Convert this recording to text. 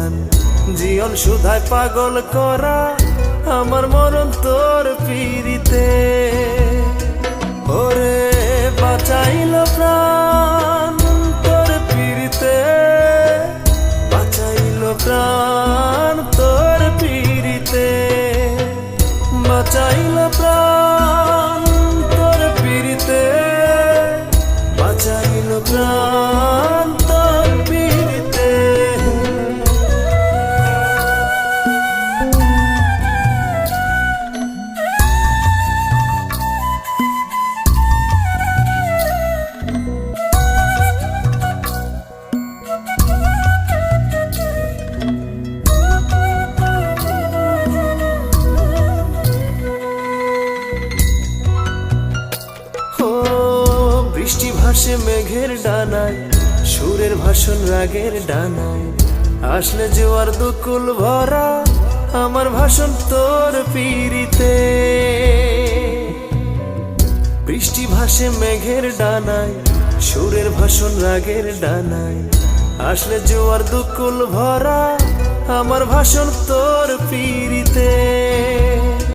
গান, জীবন সুধায় পাগল করা আমার মরণ তোর পিরিতে। ওরে বাঁচাইল প্রাণ তোর পিরিতে, বাঁচাইল প্রাণ তোর পিরিতে, বাঁচাইল প্রাণ তোর পিরিতে, বাঁচাইল প্রাণ তোর পিরিতে। বৃষ্টি ভাসে মেঘের ডানায়, সুরের ভাষণ রাগের ডানায়, আসলে জোয়ার দুকুল ভরা আমার ভাষণ তোর পিরিতে। বৃষ্টি ভাসে মেঘের ডানায়, সুরের ভাষণ রাগের ডানায়, আসলে জোয়ার দুকুল ভরা আমার ভাষণ তোর পিরিতে।